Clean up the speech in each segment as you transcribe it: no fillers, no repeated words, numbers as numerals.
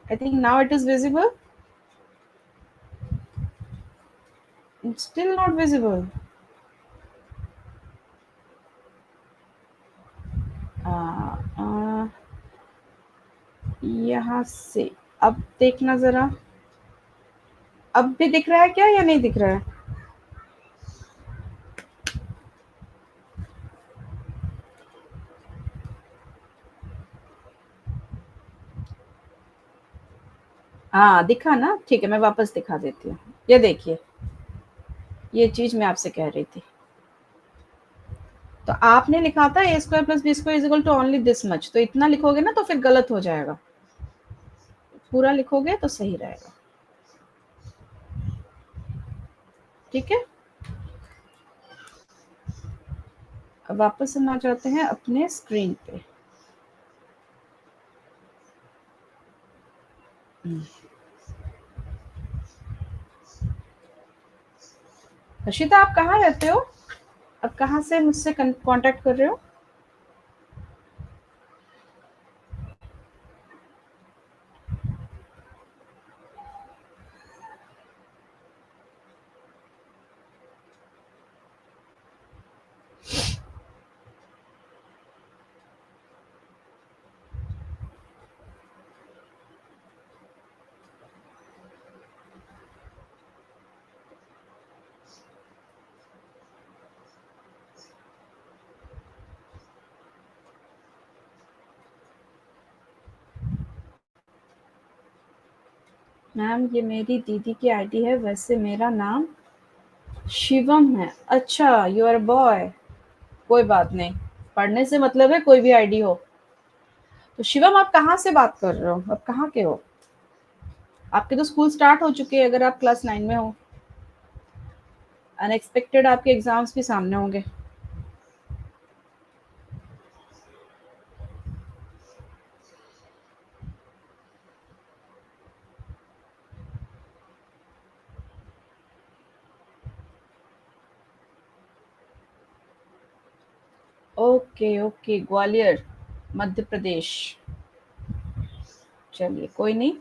I think now it is visible. It's still not visible. यहाँ से अब देखना जरा, अब भी दिख रहा है क्या या नहीं दिख रहा है? हाँ दिखा ना, ठीक है मैं वापस दिखा देती हूँ। ये देखिए, ये चीज मैं आपसे कह रही थी। तो आपने लिखा था A square plus B square is equal to only this much, तो इतना लिखोगे ना तो फिर गलत हो जाएगा, पूरा लिखोगे तो सही रहेगा। ठीक है, अब वापस हम आ जाते हैं अपने स्क्रीन पे। हर्षिता आप कहाँ रहते हो? अब कहाँ से मुझसे कांटेक्ट कर रहे हो? मैम ये मेरी दीदी की आईडी है, वैसे मेरा नाम शिवम है। अच्छा यू आर बॉय, कोई बात नहीं, पढ़ने से मतलब है कोई भी आईडी हो। तो शिवम आप कहाँ से बात कर रहे हो, अब कहाँ के हो? आपके तो स्कूल स्टार्ट हो चुके हैं अगर आप क्लास 9 में हो। अनएक्सपेक्टेड आपके एग्जाम्स भी सामने होंगे। Okay okay, Gwalior Madhya Pradesh. चलिए कोई नहीं,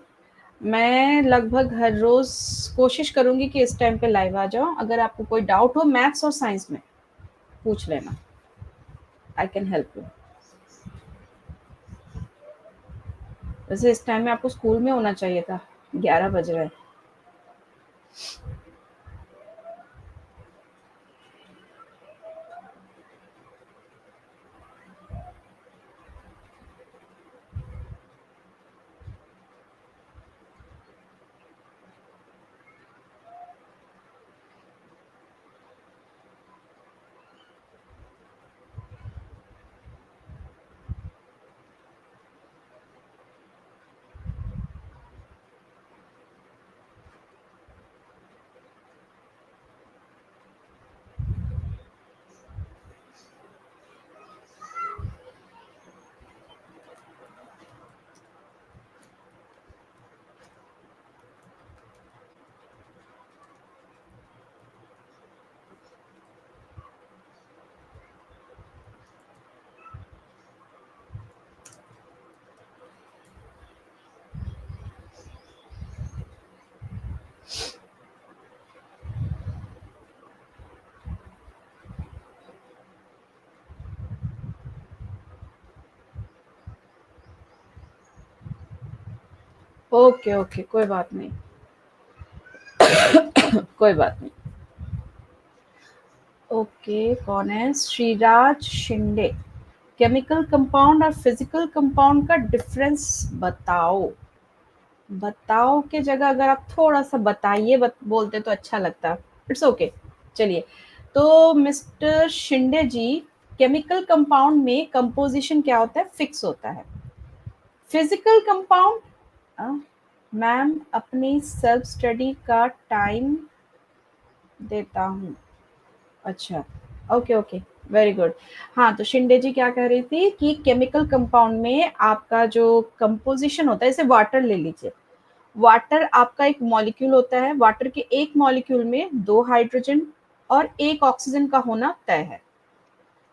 मैं लगभग हर रोज कोशिश करूंगी कि इस टाइम पे लाइव आ जाऊं। अगर आपको कोई डाउट हो मैथ्स और साइंस में पूछ लेना, आई कैन हेल्प यू। वैसे इस टाइम में आपको स्कूल में होना चाहिए था, 11 बज रहे हैं। ओके ओके, कोई बात नहीं, कोई बात नहीं। ओके कौन है? श्रीराज शिंदे। केमिकल कंपाउंड और फिजिकल कंपाउंड का डिफरेंस बताओ। बताओ के जगह अगर आप थोड़ा सा बताइए बोलते तो अच्छा लगता। इट्स ओके, चलिए। तो मिस्टर शिंदे जी, केमिकल कंपाउंड में कंपोजिशन क्या होता है? फिक्स होता है। फिजिकल कंपाउंड, मैम अपनी सेल्फ स्टडी का टाइम देता हूँ। अच्छा, ओके ओके, वेरी गुड। हाँ तो शिंदे जी क्या कह रही थी कि केमिकल कंपाउंड में आपका जो कंपोजिशन होता है, जैसे वाटर ले लीजिए। वाटर आपका एक मॉलिक्यूल होता है, वाटर के एक मॉलिक्यूल में 2 हाइड्रोजन और 1 ऑक्सीजन का होना तय है,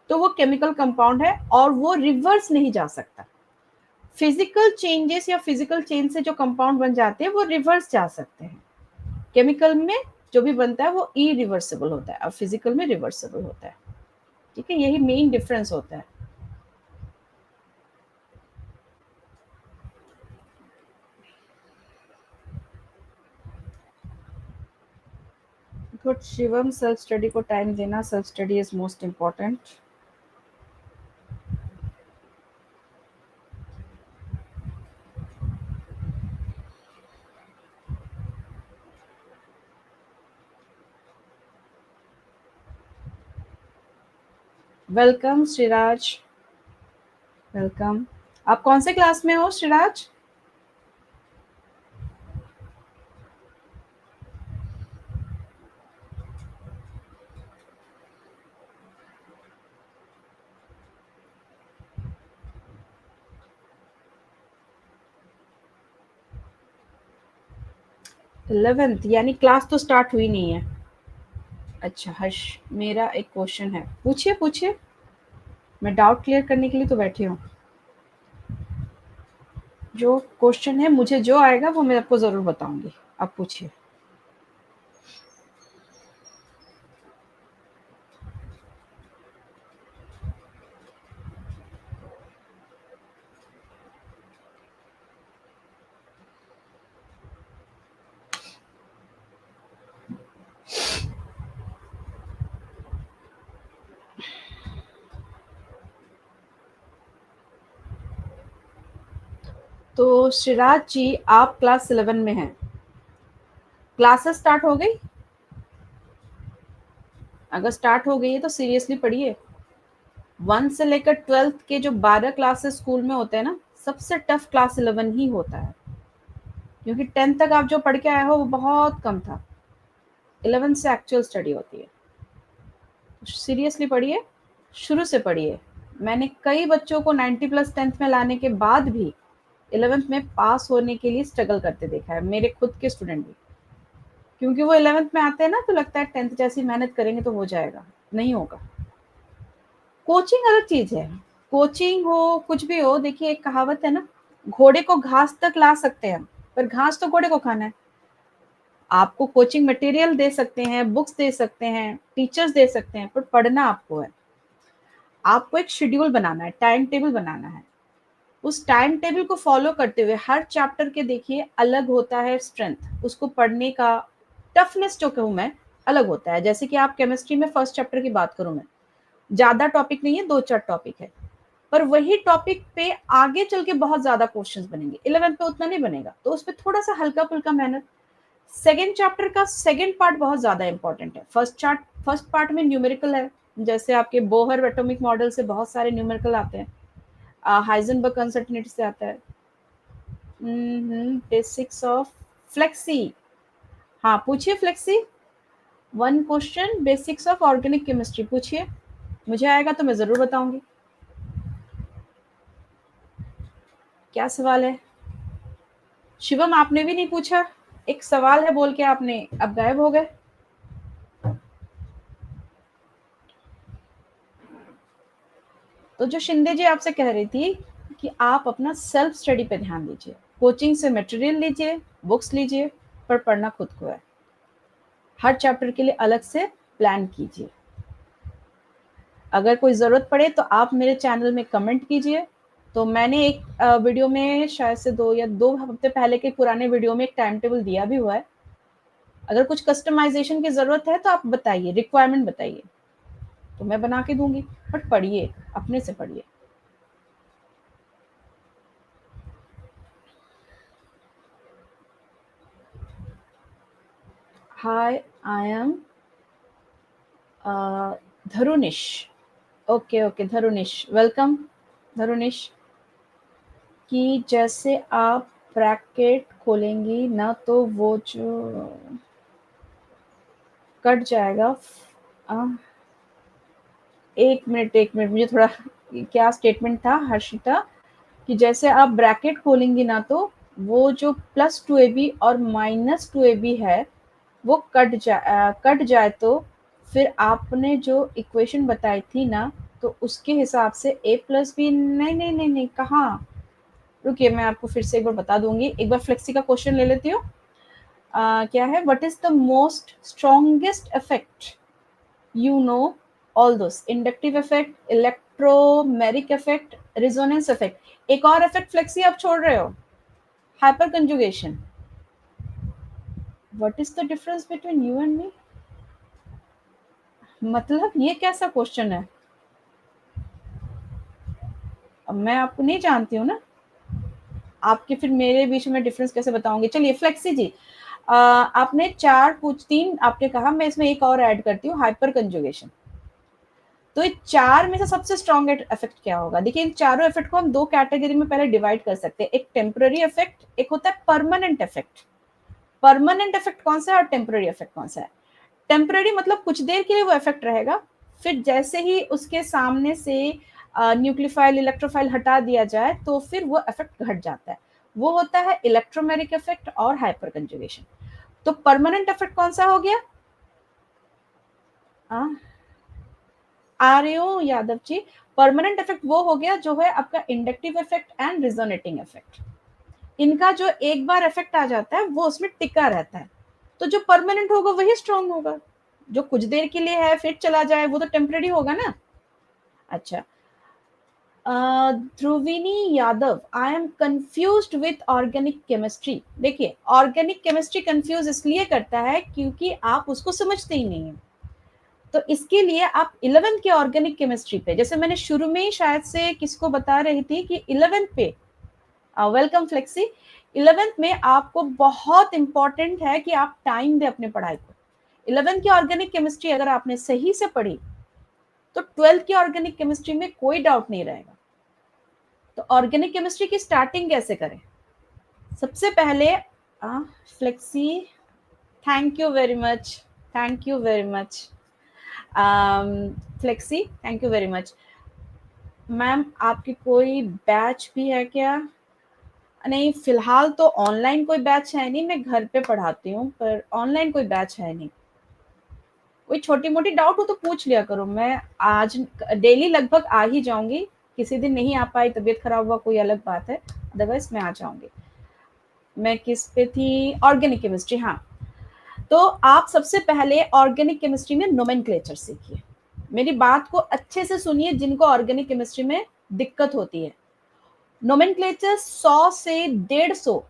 तो वो केमिकल कंपाउंड है और वो रिवर्स नहीं जा सकता। फिजिकल चेंजेस या फिजिकल चेंज से जो कंपाउंड बन जाते हैं वो रिवर्स जा सकते हैं। केमिकल में जो भी बनता है वो इरिवर्सिबल होता है और फिजिकल में रिवर्सिबल होता है। ठीक है, यही मेन डिफरेंस होता है। गुड शिवम, सेल्फ स्टडी को टाइम देना, self study is most important. Welcome Shriraj, welcome. आप कौन से क्लास में हो श्रीराज? इलेवेंथ, यानी क्लास तो स्टार्ट हुई नहीं है। अच्छा हर्ष, मेरा एक क्वेश्चन है, पूछिए पूछिए। मैं डाउट क्लियर करने के लिए तो बैठी हूँ। जो क्वेश्चन है, मुझे जो आएगा वो मैं आपको जरूर बताऊंगी। आप पूछिए। तो श्रीराज जी, आप क्लास 11 में हैं, क्लासेस स्टार्ट हो गई? अगर स्टार्ट हो गई है तो सीरियसली पढ़िए। 1 से लेकर 12th के जो 12 क्लासेस स्कूल में होते हैं ना, सबसे टफ क्लास 11 ही होता है, क्योंकि 10th तक आप जो पढ़ के आए हो वो बहुत कम था। 11 से एक्चुअल स्टडी होती है। सीरियसली पढ़िए, शुरू से पढ़िए। मैंने कई बच्चों को 90 प्लस 10th में लाने के बाद भी 11th में पास होने के लिए स्ट्रगल करते देखा है, मेरे खुद के स्टूडेंट भी। क्योंकि वो 11th में आते हैं ना, तो लगता है 10th जैसी मेहनत करेंगे तो हो जाएगा, नहीं होगा। कोचिंग अलग चीज है। कोचिंग हो कुछ भी हो, देखिए एक कहावत है ना, घोड़े को घास तक ला सकते हैं, पर घास तो घोड़े को खाना है। आपको कोचिंग मटेरियल दे सकते हैं, बुक्स दे सकते हैं, टीचर्स दे सकते हैं, पर पढ़ना आपको है। आपको एक शेड्यूल बनाना है, टाइम टेबल बनाना है। उस टाइम टेबल को फॉलो करते हुए हर चैप्टर के देखिए अलग होता है स्ट्रेंथ, उसको पढ़ने का टफनेस जो कहूँ मैं, अलग होता है। जैसे कि आप केमिस्ट्री में फर्स्ट चैप्टर की बात करूं मैं, ज्यादा टॉपिक नहीं है, 2-4 टॉपिक है, पर वही टॉपिक पे आगे चल के बहुत ज्यादा क्वेश्चंस बनेंगे। 11th पे उतना नहीं बनेगा, तो उस पर थोड़ा सा हल्का फुल्का मेहनत। सेकेंड चैप्टर का सेकेंड पार्ट बहुत ज्यादा इंपॉर्टेंट है। फर्स्ट पार्ट में न्यूमेरिकल है, जैसे आपके बोहर एटॉमिक मॉडल से बहुत सारे न्यूमेरिकल आते हैं, हाइजेनबर्ग अनसर्टेनिटी से आता है, बेसिक्स ऑफ फ्लेक्सी। हाँ पूछिए flexi, one question, basics of organic chemistry पूछिए, मुझे आएगा तो मैं जरूर बताऊंगी। क्या सवाल है? शिवम, आपने भी नहीं पूछा, एक सवाल है बोल के आपने अब गायब हो गए। तो जो शिंदे जी आपसे कह रही थी कि आप अपना सेल्फ स्टडी पे ध्यान दीजिए, कोचिंग से मटेरियल लीजिए, बुक्स लीजिए, पर पढ़ना खुद को है। हर चैप्टर के लिए अलग से प्लान कीजिए। अगर कोई ज़रूरत पड़े तो आप मेरे चैनल में कमेंट कीजिए। तो मैंने एक वीडियो में शायद से 2 हफ्ते पहले के पुराने वीडियो में एक टाइम टेबल दिया भी हुआ है। अगर कुछ कस्टमाइजेशन की ज़रूरत है तो आप बताइए, रिक्वायरमेंट बताइए, तो मैं बना के दूंगी। बट पढ़िए, अपने से पढ़िए। Hi, I am Dharunish. Okay okay Dharunish, welcome Dharunish. कि जैसे आप ब्रैकेट खोलेंगी ना तो वो जो कट जाएगा। आ, एक मिनट मुझे थोड़ा, क्या स्टेटमेंट था हर्षिता? कि जैसे आप ब्रैकेट खोलेंगी ना तो वो जो +2ab और -2ab है वो कट जाए, तो फिर आपने जो इक्वेशन बताई थी ना, तो उसके हिसाब से a प्लस बी, नहीं नहीं नहीं नहीं, कहाँ रुकिए मैं आपको फिर से एक बार बता दूंगी, एक बार फ्लेक्सी का क्वेश्चन ले लेती हूँ। क्या है, what is the most strongest effect, you know all those inductive effect, electromeric effect, resonance effect। एक और इफेक्ट फ्लेक्सी आप छोड़ रहे हो, hyper conjugation. What is the difference between you and me, मतलब ये कैसा क्वेश्चन है, अब मैं आपको नहीं जानती हूँ ना, आपके फिर मेरे बीच में डिफरेंस कैसे बताऊंगी। चलिए फ्लेक्सी जी, आपने तीन आपने कहा, मैं इसमें एक और ऐड करती हूँ, हाइपर कंजुगेशन। तो ये चार में से सबसे स्ट्रॉन्ग इफेक्ट क्या होगा? देखिए इन चारों इफेक्ट को हम दो कैटेगरी में पहले डिवाइड कर सकते हैं, एक टेम्पररी इफेक्ट, एक होता है परमानेंट इफेक्ट। परमानेंट इफेक्ट कौन सा है और टेम्पररी इफेक्ट कौन सा है? टेम्पररी मतलब कुछ देर के लिए वो इफेक्ट रहेगा, फिर जैसे ही उसके सामने से न्यूक्लियोफाइल इलेक्ट्रोफाइल हटा दिया जाए तो फिर वो इफेक्ट घट जाता है, वो होता है इलेक्ट्रोमेरिक इफेक्ट और हाइपर कंजुगेशन। तो परमानेंट इफेक्ट कौन सा हो गया? आ रहे हो यादव जी? परमानेंट इफेक्ट वो हो गया जो है आपका inductive effect and resonating effect. इनका जो एक बार इफेक्ट आ जाता है वो उसमें टिका रहता है, तो जो परमानेंट होगा वही स्ट्रांग होगा, जो कुछ देर के लिए है फिर चला जाए वो तो टेम्परेरी होगा ना। अच्छा, Dhruvini Yadav, I am confused with organic chemistry. देखिए ऑर्गेनिक केमिस्ट्री कंफ्यूज इसलिए करता है क्योंकि आप उसको समझते ही नहीं है। तो इसके लिए आप 11th के ऑर्गेनिक केमिस्ट्री पे, जैसे मैंने शुरू में ही शायद से किसको बता रही थी कि 11th पे, वेलकम फ्लेक्सी, 11th में आपको बहुत इंपॉर्टेंट है कि आप टाइम दे अपने पढ़ाई को। 11th की ऑर्गेनिक केमिस्ट्री अगर आपने सही से पढ़ी तो 12th की ऑर्गेनिक केमिस्ट्री में कोई डाउट नहीं रहेगा। तो ऑर्गेनिक केमिस्ट्री की स्टार्टिंग कैसे करें? सबसे पहले flexi, thank you very much, thank you very much flexi, thank you very much. Ma'am आपकी कोई बैच भी है क्या? नहीं फिलहाल तो ऑनलाइन कोई बैच है नहीं, मैं घर पे पढ़ाती हूँ, पर ऑनलाइन कोई बैच है नहीं। कोई छोटी मोटी डाउट हो तो पूछ लिया करो, मैं आज डेली लगभग आ ही जाऊंगी। किसी दिन नहीं आ पाई, तबीयत खराब हुआ, कोई अलग बात है, अदरवाइज मैं आ जाऊंगी। मैं किस पे थी? ऑर्गेनिक केमिस्ट्री, हाँ। तो आप सबसे पहले ऑर्गेनिक केमिस्ट्री में नोमेनक्लेचर सीखिए। मेरी बात को अच्छे से सुनिए, जिनको ऑर्गेनिक केमिस्ट्री में दिक्कत होती है। नोमेनक्लेचर 100 से 150,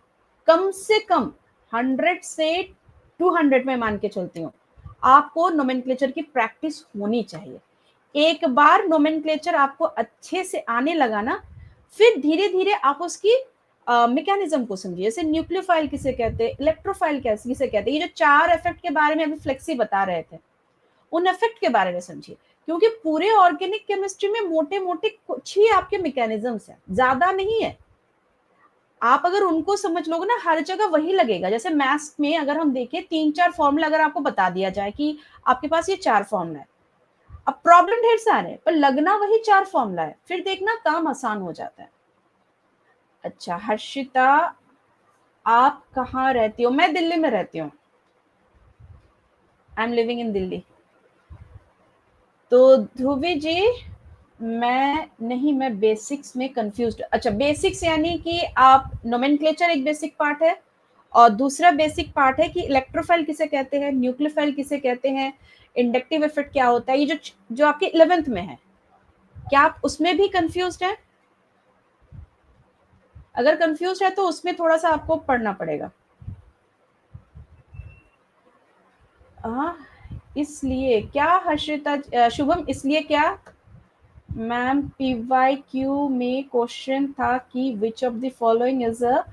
कम से कम 100 से 200 में मान के चलती हूँ, आपको नोमेनक्लेचर की प्रैक्टिस होनी चाहिए। एक बार नोमेनक्लेचर आपको अच्छे से आने लगा ना, फिर धीरे धीरे आप उसकी मैकेनिज्म को समझिए, जैसे न्यूक्लियोफाइल किसे कहते हैं, इलेक्ट्रोफाइल किसे कहते हैं, ये जो चार इफेक्ट के बारे में अभी फ्लेक्सी बता रहे थे, उन इफेक्ट के बारे में समझिए। क्योंकि पूरे ऑर्गेनिक केमिस्ट्री में मोटे मोटे कुछ ही आपके मैकेनिज्म्स हैं, ज्यादा नहीं है। आप अगर उनको समझ लोगे ना, हर जगह वही लगेगा। जैसे मैथ्स में अगर हम देखें 3-4 फॉर्मूला अगर आपको बता दिया जाए कि आपके पास ये 4 फॉर्मूला है, अब प्रॉब्लम ढेर सारे हैं पर लगना वही 4 फॉर्मूला है, फिर देखना काम आसान हो जाता है। अच्छा हर्षिता, आप कहाँ रहती हो? मैं दिल्ली में रहती हूँ, I am living in Delhi. तो ध्रुवी जी, मैं नहीं, मैं बेसिक्स में कंफ्यूज्ड। अच्छा बेसिक्स यानी कि आप नोमेनक्लेचर एक बेसिक पार्ट है, और दूसरा बेसिक पार्ट है कि इलेक्ट्रोफाइल किसे कहते हैं, न्यूक्लियोफाइल किसे कहते हैं, इंडक्टिव इफेक्ट क्या होता है, ये जो जो आपके 11th में है, क्या आप उसमें भी कंफ्यूज्ड हैं? अगर कंफ्यूज है तो उसमें थोड़ा सा आपको पढ़ना पड़ेगा। इसलिए क्या हर्षिता, शुभम इसलिए क्या? मैम पीवाईक्यू में क्वेश्चन था कि which of the following is a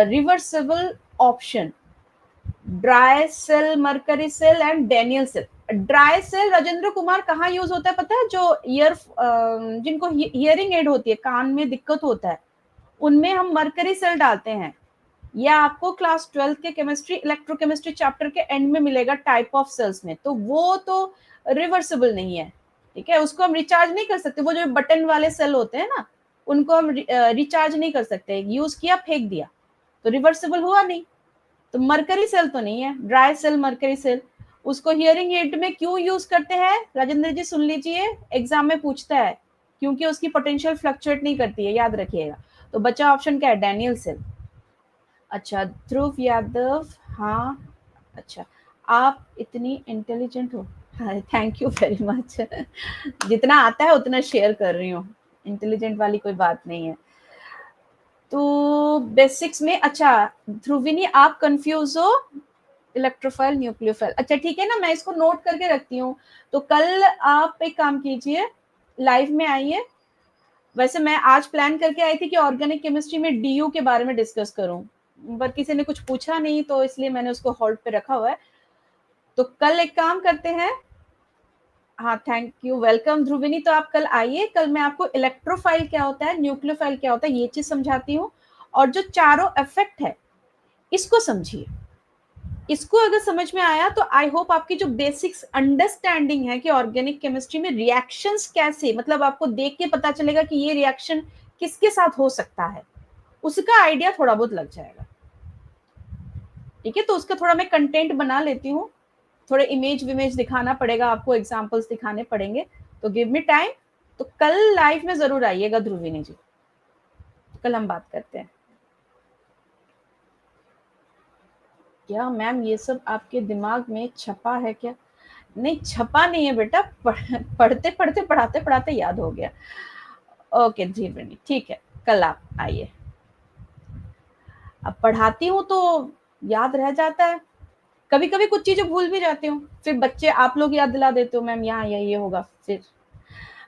reversible option, dry cell, mercury cell and Daniel cell. Dry cell Rajendra Kumar कहाँ यूज होता है पता है? जो जिनको हियरिंग एड होती है, कान में दिक्कत होता है, उनमें हम मरकरी सेल डालते हैं। या आपको क्लास 12 के केमिस्ट्री इलेक्ट्रोकेमिस्ट्री चैप्टर के एंड में मिलेगा टाइप ऑफ सेल्स में, तो वो तो रिवर्सिबल नहीं है, ठीक है, उसको हम रिचार्ज नहीं कर सकते। वो जो बटन वाले सेल होते हैं ना, उनको हम रिचार्ज नहीं कर सकते, यूज किया फेंक दिया तो रिवर्सिबल हुआ नहीं। तो मरकरी सेल तो नहीं है, ड्राई सेल मरकरी सेल। उसको हियरिंग एड में क्यों यूज करते हैं राजेंद्र जी, सुन लीजिए, एग्जाम में पूछता है, क्योंकि उसकी पोटेंशियल फ्लक्चुएट नहीं करती है, याद रखिएगा। तो बचा ऑप्शन क्या है, डैनियल सेल। अच्छा, ध्रुव यादव, हाँ, अच्छा, आप इतनी इंटेलिजेंट हो। हाँ, थैंक यू वेरी मच। जितना आता है उतना शेयर कर रही हूँ, इंटेलिजेंट वाली कोई बात नहीं है। तो बेसिक्स में, अच्छा ध्रुविनी आप कंफ्यूज हो, इलेक्ट्रोफाइल न्यूक्लियोफाइल, अच्छा ठीक है ना, मैं इसको नोट करके रखती हूँ। तो कल आप एक काम कीजिए, लाइव में आइए। वैसे मैं आज प्लान करके आई थी कि ऑर्गेनिक केमिस्ट्री में डीयू के बारे में डिस्कस करूं, पर किसी ने कुछ पूछा नहीं, तो इसलिए मैंने उसको होल्ड पे रखा हुआ है। तो कल एक काम करते हैं, हाँ थैंक यू, वेलकम ध्रुविनी। तो आप कल आइए, कल मैं आपको इलेक्ट्रोफाइल क्या होता है, न्यूक्लियोफाइल क्या होता है, ये चीज समझाती हूँ। और जो चारों इफेक्ट है, इसको समझिए। इसको अगर समझ में आया तो आई होप आपकी जो बेसिक्स अंडरस्टैंडिंग है कि ऑर्गेनिक केमिस्ट्री में रिएक्शंस कैसे, मतलब आपको देख के पता चलेगा कि ये रिएक्शन किसके साथ हो सकता है, उसका आइडिया थोड़ा बहुत लग जाएगा। ठीक है, तो उसका थोड़ा मैं कंटेंट बना लेती हूँ, थोड़े इमेज विमेज दिखाना पड़ेगा आपको, एग्जाम्पल्स दिखाने पड़ेंगे। तो गिव मी टाइम। तो कल लाइव में जरूर आइएगा ध्रुविनी जी, कल हम बात करते हैं। क्या मैम ये सब आपके दिमाग में छपा है क्या? नहीं छपा नहीं है बेटा, पढ़ते पढ़ते पढ़ाते पढ़ाते याद हो गया। ओके ध्रुविनी, ठीक है, कल आप आइए। अब पढ़ाती हूँ तो याद रह जाता है, कभी कभी कुछ चीजें भूल भी जाती हूँ, फिर बच्चे आप लोग याद दिला देते हो, मैम यहाँ ये होगा। फिर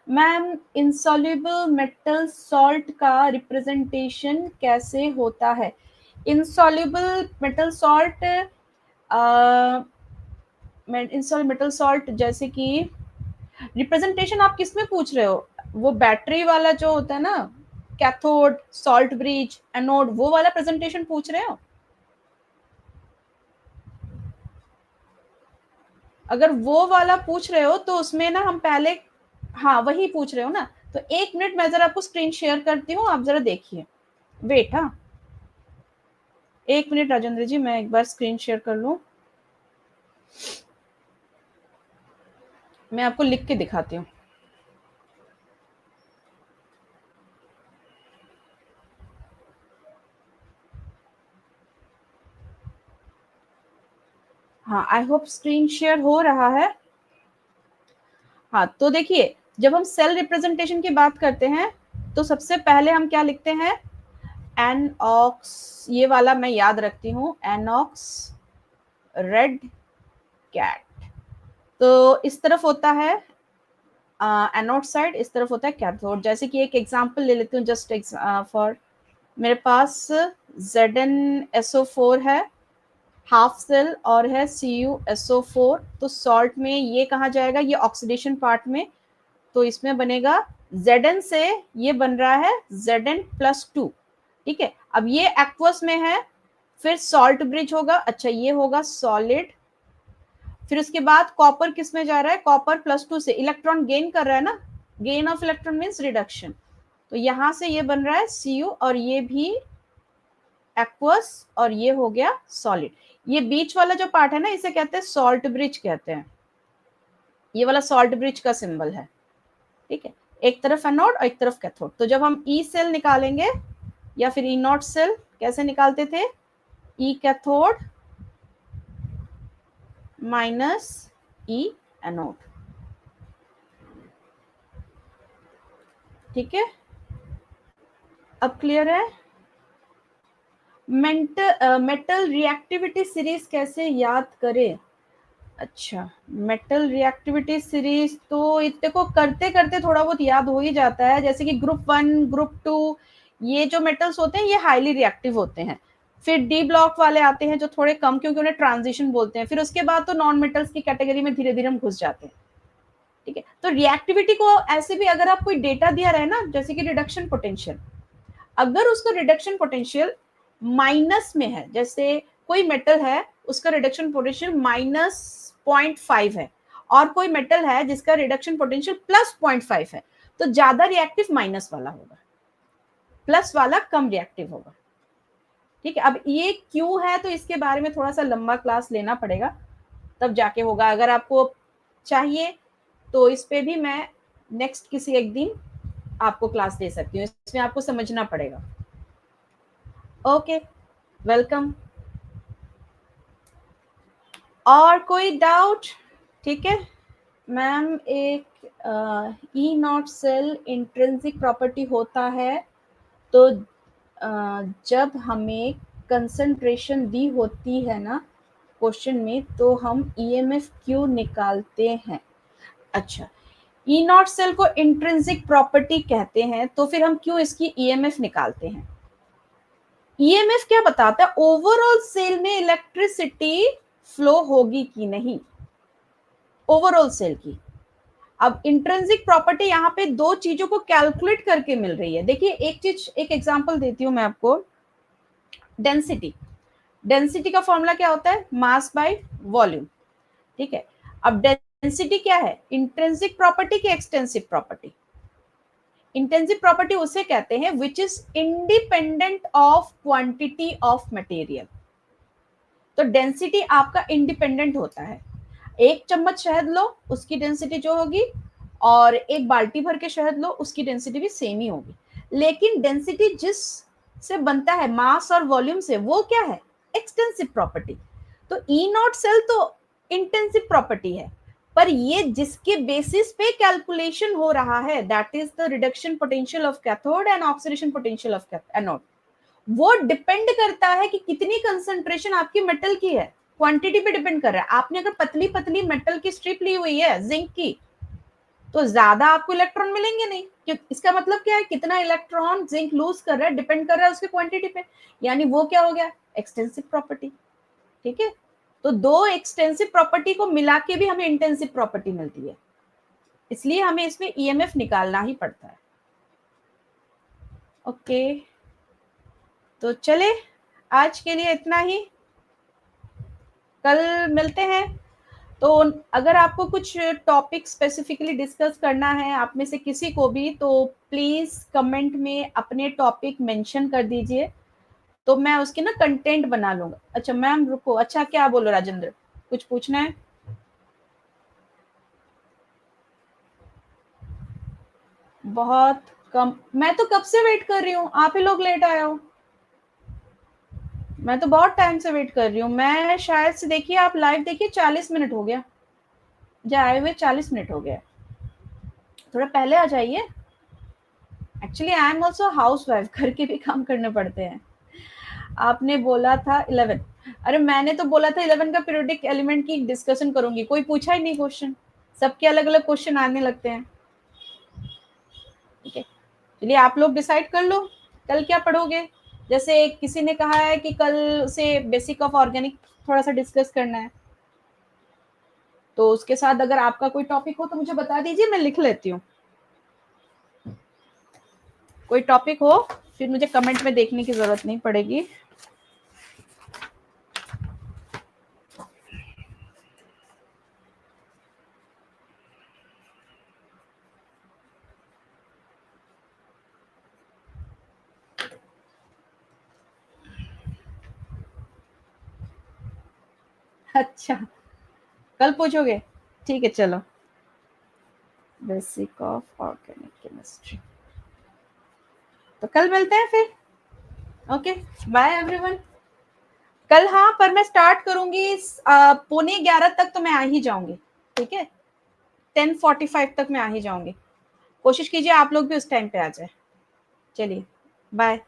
मैम, इंसॉल्युबल मेटल सॉल्ट का रिप्रेजेंटेशन कैसे होता है? Insoluble metal salt, insoluble metal salt जैसे कि रिप्रेजेंटेशन आप किस में पूछ रहे हो? वो बैटरी वाला जो होता है ना, कैथोड, सॉल्ट ब्रिज, एनोड, वो वाला प्रेजेंटेशन पूछ रहे हो? अगर वो वाला पूछ रहे हो तो उसमें ना हम पहले, हाँ वही पूछ रहे हो ना, तो एक मिनट मैं जरा आपको स्क्रीन शेयर करती हूँ, आप जरा देखिए। वेट, हाँ एक मिनट राजेंद्र जी, मैं एक बार स्क्रीन शेयर कर लूँ, मैं आपको लिख के दिखाती हूँ। हाँ आई होप स्क्रीन शेयर हो रहा है। हाँ तो देखिए, जब हम सेल रिप्रेजेंटेशन की बात करते हैं तो सबसे पहले हम क्या लिखते हैं, एनऑक्स, ये वाला मैं याद रखती हूँ, एनऑक्स रेड कैट। तो इस तरफ होता है एनोड साइड, इस तरफ होता है कैथोड। जैसे कि एक एग्जांपल ले लेती हूँ जस्ट फॉर, मेरे पास ZnSO4 है, हाफ सेल, और है CuSO4। तो सॉल्ट में ये कहाँ जाएगा, ये ऑक्सीडेशन पार्ट में, तो इसमें बनेगा Zn से ये बन रहा है Zn+2। ठीक है, अब ये एक्वस में है, फिर सॉल्ट ब्रिज होगा, अच्छा ये होगा सॉलिड। फिर उसके बाद कॉपर किस में जा रहा है, कॉपर+2 से इलेक्ट्रॉन गेन कर रहा है ना, gain of electron means reduction, तो यहां से ये बन रहा है Cu, और ये भी एक्वस, और ये हो गया सॉलिड। ये बीच वाला जो पार्ट है ना, इसे कहते हैं सॉल्ट ब्रिज कहते हैं, ये वाला सॉल्ट ब्रिज का सिंबल है। ठीक है, एक तरफ एनोड और एक तरफ कैथोड। तो जब हम ई सेल निकालेंगे या फिर ई नॉट सेल, कैसे निकालते थे, ई कैथोड माइनस ई एनोड। ठीक है, अब क्लियर है? मेटल रिएक्टिविटी सीरीज कैसे याद करें? अच्छा, मेटल रिएक्टिविटी सीरीज तो इतने को करते करते थोड़ा बहुत याद हो ही जाता है, जैसे कि ग्रुप 1, ग्रुप 2, ये जो मेटल्स होते हैं ये हाईली रिएक्टिव होते हैं। फिर डी ब्लॉक वाले आते हैं जो थोड़े कम, क्योंकि उन्हें ट्रांजिशन बोलते हैं। फिर उसके बाद तो नॉन मेटल्स की कैटेगरी में धीरे धीरे हम घुस जाते हैं। ठीक है, तो रिएक्टिविटी को ऐसे भी अगर आप कोई डेटा दिया रहे ना, जैसे कि रिडक्शन पोटेंशियल, अगर उसका रिडक्शन पोटेंशियल माइनस में है, जैसे कोई मेटल है उसका रिडक्शन पोटेंशियल -0.5 है, और कोई मेटल है जिसका रिडक्शन पोटेंशियल +0.5 है, तो ज्यादा रिएक्टिव माइनस वाला होगा, प्लस वाला कम रिएक्टिव होगा। ठीक है, अब ये क्यों है तो इसके बारे में थोड़ा सा लंबा क्लास लेना पड़ेगा, तब जाके होगा। अगर आपको चाहिए तो इस पे भी मैं नेक्स्ट किसी एक दिन आपको क्लास दे सकती हूँ, इसमें आपको समझना पड़ेगा। Okay, welcome. और कोई डाउट? ठीक है मैम, एक ई नॉट सेल इंट्रिंसिक प्रॉपर्टी होता है, तो जब हमें कंसंट्रेशन दी होती है ना क्वेश्चन में, तो हम ईएमएफ क्यू निकालते हैं। अच्छा, ई नॉट सेल को इंट्रिंसिक प्रॉपर्टी कहते हैं, तो फिर हम क्यों इसकी ईएमएफ निकालते हैं? ईएमएफ क्या बताता है? ओवरऑल सेल में इलेक्ट्रिसिटी फ्लो होगी कि नहीं, ओवरऑल सेल की। अब इंट्रिंसिक प्रॉपर्टी यहाँ पे दो चीजों को कैलकुलेट करके मिल रही है। देखिए एक चीज, एक एग्जांपल देती हूँ मैं आपको। डेंसिटी, डेंसिटी का फॉर्मूला क्या होता है? Mass by volume. ठीक है, अब डेंसिटी क्या है? इंट्रिंसिक प्रॉपर्टी की एक्सटेंसिव प्रॉपर्टी? इंटेंसिव प्रॉपर्टी उसे कहते हैं which is independent of quantity of material. तो डेंसिटी आपका इंडिपेंडेंट होता है। एक चम्मच शहद लो, उसकी डेंसिटी जो होगी, और एक बाल्टी भर के शहद लो, उसकी डेंसिटी भी सेम ही होगी। लेकिन डेंसिटी जिस से बनता है मास और वॉल्यूम से, वो क्या है? Extensive property. तो ई नॉट सेल तो इंटेंसिव प्रॉपर्टी है, पर ये जिसके बेसिस पे कैलकुलेशन हो रहा है, that is the reduction potential of cathode and oxidation potential of anode. वो डिपेंड करता है कि कितनी कंसंट्रेशन आपकी मेटल की है, क्वांटिटी पे डिपेंड कर रहा है। आपने अगर पतली पतली मेटल की स्ट्रिप ली हुई है जिंक की, तो ज्यादा आपको इलेक्ट्रॉन मिलेंगे नहीं। इसका मतलब क्या है? कितना इलेक्ट्रॉन जिंक लूज कर रहा है डिपेंड कर रहा है उसकी क्वांटिटी पे, यानी वो क्या हो गया? Extensive property. ठीक है, तो दो एक्सटेंसिव प्रॉपर्टी को मिला के भी हमें इंटेंसिव प्रॉपर्टी मिलती है, इसलिए हमें इसमें ईएमएफ निकालना ही पड़ता है। ओके, तो चले आज के लिए इतना ही, कल मिलते हैं। तो अगर आपको कुछ टॉपिक स्पेसिफिकली डिस्कस करना है आप में से किसी को भी, तो प्लीज कमेंट में अपने टॉपिक मेंशन कर दीजिए, तो मैं उसकी ना कंटेंट बना लूंगा। अच्छा मैम रुको, अच्छा क्या बोलो राजेंद्र, कुछ पूछना है? बहुत कम, मैं तो कब से वेट कर रही हूँ, आप ही लोग लेट आए हो। मैं तो बहुत टाइम से वेट कर रही हूँ। मैं शायद से, देखिए आप लाइव देखिए, 40 मिनट हो गया, जो आए हुए 40 मिनट हो गया। थोड़ा पहले आ जाइए। Actually I am also house wife, घर के भी काम करने पड़ते हैं। आपने बोला था 11, अरे मैंने तो बोला था 11 का पीरियोडिक एलिमेंट की डिस्कशन करूंगी, कोई पूछा ही नहीं क्वेश्चन, सबके अलग अलग क्वेश्चन आने लगते हैं। ठीक है, चलिए आप लोग डिसाइड कर लो कल क्या पढ़ोगे। जैसे किसी ने कहा है कि कल से बेसिक ऑफ ऑर्गेनिक थोड़ा सा डिस्कस करना है, तो उसके साथ अगर आपका कोई टॉपिक हो तो मुझे बता दीजिए, मैं लिख लेती हूँ। कोई टॉपिक हो फिर मुझे कमेंट में देखने की जरूरत नहीं पड़ेगी। अच्छा, कल पूछोगे? ठीक है चलो, बेसिक ऑफ ऑर्गेनिक केमिस्ट्री, तो कल मिलते हैं फिर। Okay, bye everyone. कल हाँ, पर मैं स्टार्ट करूंगी 11:45 तक, तो मैं आ ही जाऊंगी। ठीक है, 10:45 तक मैं आ ही जाऊंगी। कोशिश कीजिए आप लोग भी उस टाइम पे आ जाए। चलिए बाय।